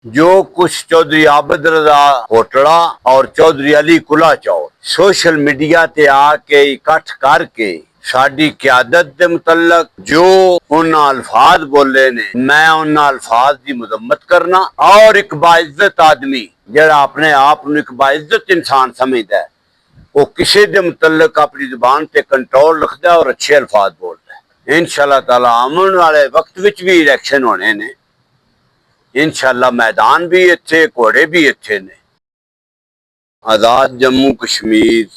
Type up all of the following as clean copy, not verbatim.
जो कुछ चौधरी आबद रजा कोटड़ा और चौधरी अली कुला चौर सोशल मीडिया ते आके इकट्ठ करके साडी क्यादत दे मुतल्लक जो उन्हां अल्फाज बोले ने, मैं उन्हां अल्फाज की मुजम्मत करना। और एक बाइज्जत आदमी जड़ा अपने आप नूं एक बाइज्जत इंसान समझदा है, वो किसी दे मुतल्लक अपनी जुबान ते कंट्रोल रखदा और अच्छे अल्फाज बोलदा है। इंशाअल्लाह ताला आने वाले वक्त विच भी इलेक्शन होने ने, इंशाअल्लाह मैदान भी इत्थे, घोड़े भी इत्थे ने। आजाद जम्मू कश्मीर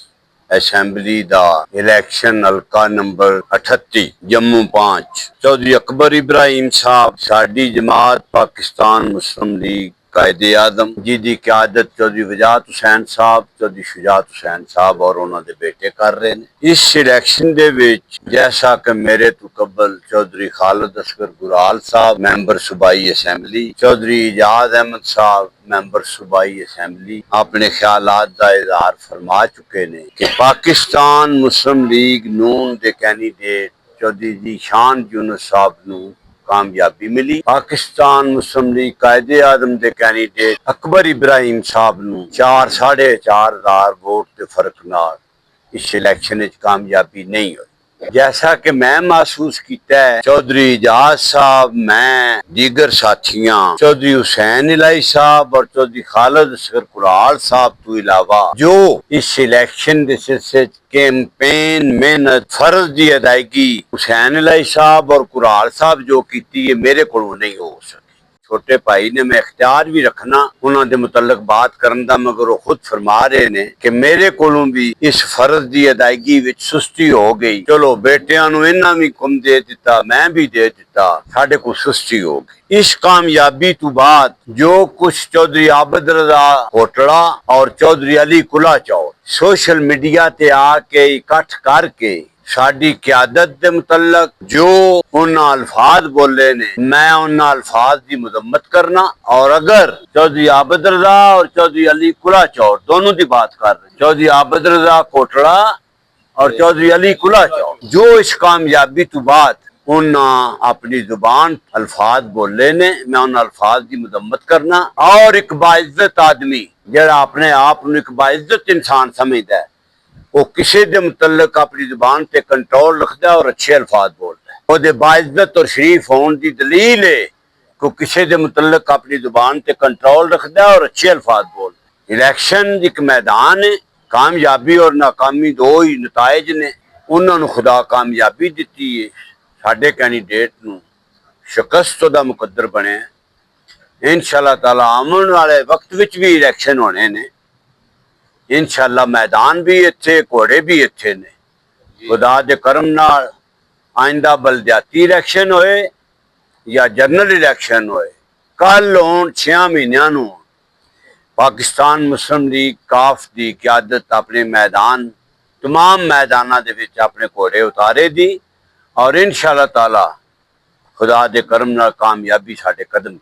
असैंबली दा इलेक्शन हल्का नंबर 38 जम्मू 5 चौधरी अकबर इब्राहिम साहब साडी जमात पाकिस्तान मुस्लिम लीग कायदे आजम जिहदी क़यादत चौधरी वजाहत हुसैन साहब, चौधरी शुजात हुसैन साहब और उन्होंने बेटे कर रहे हैं। इस इलेक्शन दे विच जैसा कि मेरे तो कबल चौधरी खालिद असगर गुराल साहब मैंबर सूबाई असैंबली, चौधरी इजाज अहमद साहब मैंबर सूबाई असैंबली अपने ख्यालात का इजहार फरमा चुके ने कि पाकिस्तान मुस्लिम लीग नून दे कैंडीडेट चौधरी जीशान यूनुस साहब नूं कामयाबी मिली। पाकिस्तान मुस्लिम लीग कायदे आजम दे कैंडीडेट अकबर इब्राहिम साहब नूं 4,500 वोट के फर्क नाल इस इलेक्शन विच कामयाबी नहीं हुई। जैसा कि मैं महसूस किया है, चौधरी इजाज साहब, मैं, दीगर साथियां, चौधरी हुसैन इलाही साहब और चौधरी खालिद असगर कुराल साहब तो इलावा जो इस इलेक्शन के सिलसिले कैंपेन मेहनत फर्ज की अदायगी हुसैन इलाही साहब और कुराल साहब जो की है, मेरे को नहीं हो सकी। छोटे भाई ने मैं इख्तियार भी रखना उन्होंने मुतल्लक बात करन दा, मगर वो खुद फरमा रहे ने कि मेरे कोलों भी इस फर्ज की अदायगी विच सुस्ती हो गई। चलो बेटियां नूं इन्हां भी कुम दे दिता, मैं भी दे दिता, साडे को सुस्ती हो गई। इस कामयाबी तो बाद जो कुछ चौधरी आबद रजा कोटड़ा और चौधरी अली कुला चौर सोशल मीडिया ते आके इकट्ठ करके साडी क्यादत दे मुतल्लक जो उन्हां अल्फाज बोले ने, मैं उन्हां अल्फाज की मुजम्मत करना। और अगर चौधरी आबद रजा और चौधरी अली कुला चौर दोनों की बात कर रहे, चौधरी आबद रजा कोटड़ा और चौधरी अली कुला चौर जो इस कामयाबी तो बाद उन्हां अपनी जुबान अल्फाज बोले ने, मैं उन अल्फाज की मुजम्मत करना। और एक बाइज्जत आदमी जड़ा अपने आप नूं एक बाइज्जत इंसान समझदा है, वो किसी दे मुतल्लक अपनी जुबान ते कंट्रोल रखता है और अच्छे अल्फाज बोलता है। ओहदे बाइज्जत और शरीफ होने की दलील है कि किसी दे मुतल्लक अपनी जुबान ते कंट्रोल रखता है और अच्छे अल्फाज बोलता है। इलेक्शन एक मैदान है, कामयाबी और नाकामी दो ही नताइज ने। उन्होंने खुदा कामयाबी दी है, साडे कैंडीडेट नूं शिकस्त दा मुकद्दर बने। इंशाअल्लाह ताला आने वाले वक्त विच भी इलेक्शन होने ने, इंशाअल्लाह मैदान भी इत्थे, घोड़े भी इत्थे ने। खुदा दे करम नाल आइंदा बलदियाती इलेक्शन होए या जनरल इलेक्शन होए, कल होण 6 महीनों नूं पाकिस्तान मुस्लिम लीग काफ की क्यादत अपने मैदान तमाम मैदानां दे विच अपने घोड़े उतारे दी और इंशाअल्लाह ताला खुदा दे करम नाल कामयाबी साडे कदम